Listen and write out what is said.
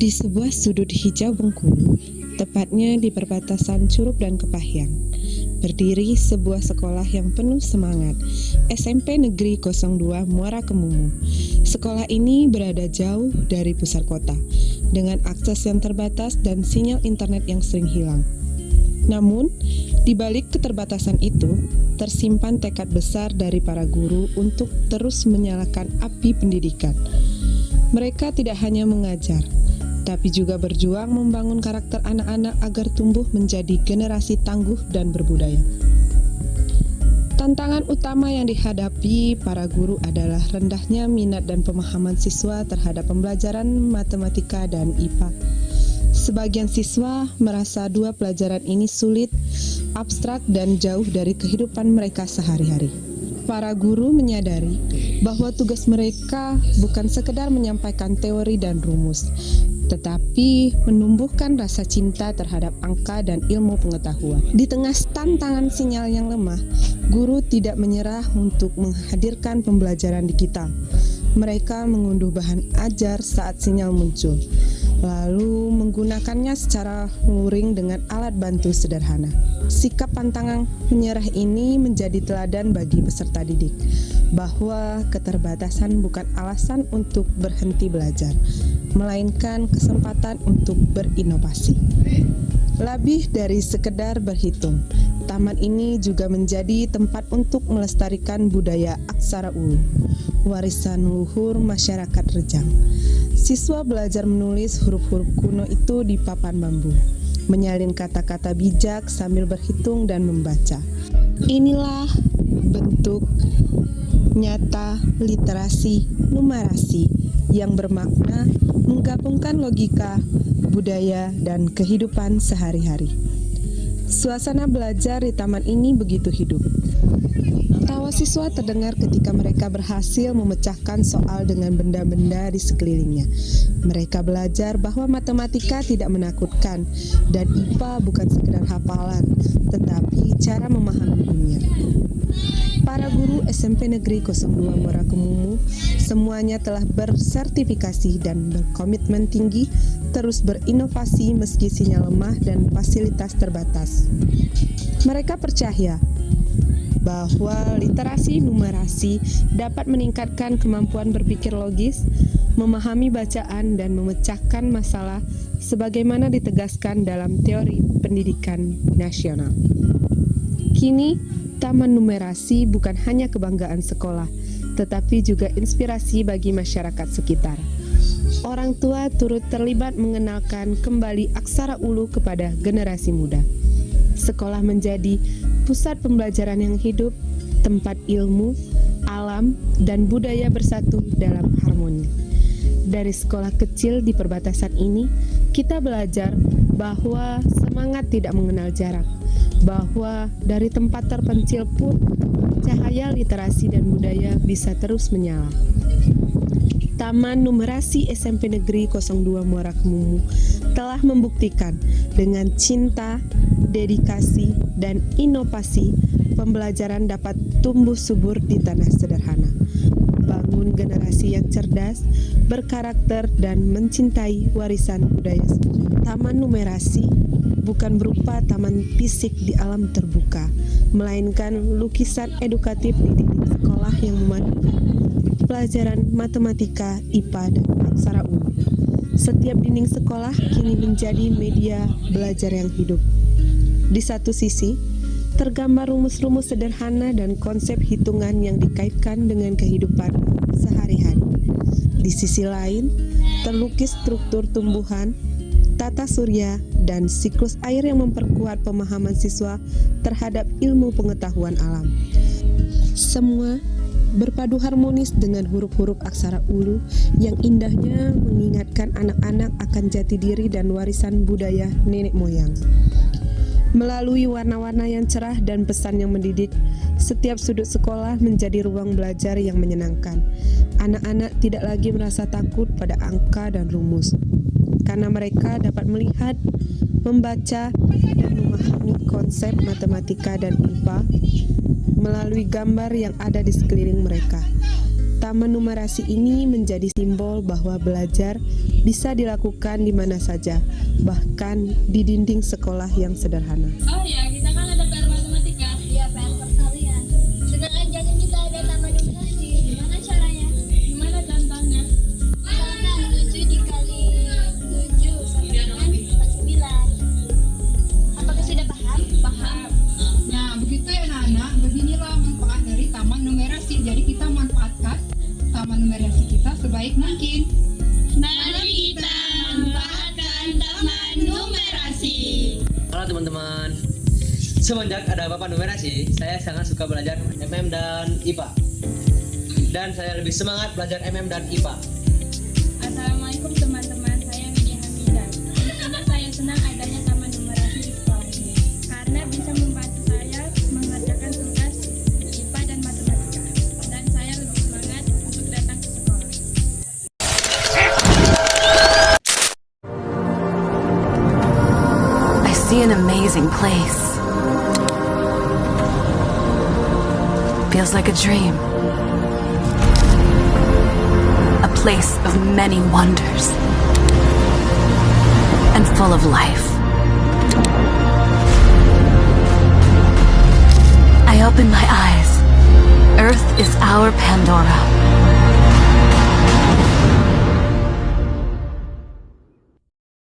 Di sebuah sudut hijau Bengkulu, tepatnya di perbatasan Curup dan Kepahyang, berdiri sebuah sekolah yang penuh semangat, SMP Negeri 02 Muara Kemumu. Sekolah ini berada jauh dari pusat kota, dengan akses yang terbatas dan sinyal internet yang sering hilang. Namun, di balik keterbatasan itu, tersimpan tekad besar dari para guru untuk terus menyalakan api pendidikan. Mereka tidak hanya mengajar, tapi juga berjuang membangun karakter anak-anak agar tumbuh menjadi generasi tangguh dan berbudaya. Tantangan utama yang dihadapi para guru adalah rendahnya minat dan pemahaman siswa terhadap pembelajaran matematika dan IPA. Sebagian siswa merasa dua pelajaran ini sulit, abstrak, dan jauh dari kehidupan mereka sehari-hari. Para guru menyadari bahwa tugas mereka bukan sekedar menyampaikan teori dan rumus, tetapi menumbuhkan rasa cinta terhadap angka dan ilmu pengetahuan. Di tengah tantangan sinyal yang lemah, guru tidak menyerah untuk menghadirkan pembelajaran digital. Mereka mengunduh bahan ajar saat sinyal muncul, lalu menggunakannya secara luring dengan alat bantu sederhana. Sikap pantang menyerah ini menjadi teladan bagi peserta didik, bahwa keterbatasan bukan alasan untuk berhenti belajar, melainkan kesempatan untuk berinovasi. Lebih dari sekedar berhitung, taman ini juga menjadi tempat untuk melestarikan budaya aksara ulu, warisan luhur masyarakat Rejang. Siswa belajar menulis huruf-huruf kuno itu di papan bambu, menyalin kata-kata bijak sambil berhitung dan membaca. Inilah bentuk nyata literasi numerasi yang bermakna menggabungkan logika, budaya, dan kehidupan sehari-hari. Suasana belajar di taman ini begitu hidup. Tawa siswa terdengar ketika mereka berhasil memecahkan soal dengan benda-benda di sekelilingnya. Mereka belajar bahwa matematika tidak menakutkan dan IPA bukan sekedar hafalan, tetapi cara memahami dunia. Para guru SMP Negeri 02 Muara Kemumu semuanya telah bersertifikasi dan berkomitmen tinggi terus berinovasi meski sinyal lemah dan fasilitas terbatas. Mereka percaya bahwa literasi numerasi dapat meningkatkan kemampuan berpikir logis, memahami bacaan, dan memecahkan masalah sebagaimana ditegaskan dalam teori pendidikan nasional. Kini, Taman Numerasi bukan hanya kebanggaan sekolah, tetapi juga inspirasi bagi masyarakat sekitar. Orang tua turut terlibat mengenalkan kembali aksara ulu kepada generasi muda. Sekolah menjadi pusat pembelajaran yang hidup, tempat ilmu, alam, dan budaya bersatu dalam harmoni. Dari sekolah kecil di perbatasan ini, kita belajar bahwa semangat tidak mengenal jarak, bahwa dari tempat terpencil pun cahaya literasi dan budaya bisa terus menyala. Taman Numerasi SMP Negeri 02 Muara Kemumu telah membuktikan dengan cinta, dedikasi, dan inovasi, pembelajaran dapat tumbuh subur di tanah sederhana. Bangun generasi yang cerdas, berkarakter, dan mencintai warisan budaya. Taman Numerasi bukan berupa taman fisik di alam terbuka, melainkan lukisan edukatif di dinding sekolah yang memadukan pelajaran matematika, IPA, dan aksara ulu. Setiap dinding sekolah kini menjadi media belajar yang hidup. Di satu sisi, tergambar rumus-rumus sederhana dan konsep hitungan yang dikaitkan dengan kehidupan sehari-hari. Di sisi lain, terlukis struktur tumbuhan, tata surya, dan siklus air yang memperkuat pemahaman siswa terhadap ilmu pengetahuan alam. Semua berpadu harmonis dengan huruf-huruf aksara ulu yang indahnya mengingatkan anak-anak akan jati diri dan warisan budaya nenek moyang. Melalui warna-warna yang cerah dan pesan yang mendidik, setiap sudut sekolah menjadi ruang belajar yang menyenangkan. Anak-anak tidak lagi merasa takut pada angka dan rumus, karena mereka dapat melihat, membaca, dan memahami konsep matematika dan IPA melalui gambar yang ada di sekeliling mereka. Taman Numerasi ini menjadi simbol bahwa belajar bisa dilakukan di mana saja, bahkan di dinding sekolah yang sederhana. Oh ya, kita kan ada PR matematika. Iya, PR perkalian. Sedangkan jangan kita ada tambah numerasi. Gimana caranya? Gimana contohnya? Misalkan 7 dikali 7 sama dengan 49. Apakah sudah paham? Paham. Nah, begitu ya anak-anak, beginilah manfaat dari taman numerasi. Jadi kita manfaatkan taman numerasi kita sebaik mungkin. Mari kita manfaatkan taman numerasi. Halo teman-teman, semenjak ada Bapak Numerasi, saya sangat suka belajar MM dan IPA. Dan saya lebih semangat belajar MM dan IPA. Assalamualaikum teman-teman, saya Widya Hamidah. Intinya saya senang adanya taman numerasi di sekolah ini, karena bisa membantu saya mengerjakan tugas IPA dan matematika. Dan saya lebih semangat untuk datang ke sekolah. I see an amazing place. Feels like a dream. A place of many wonders. And full of life. I open my eyes. Earth is our Pandora.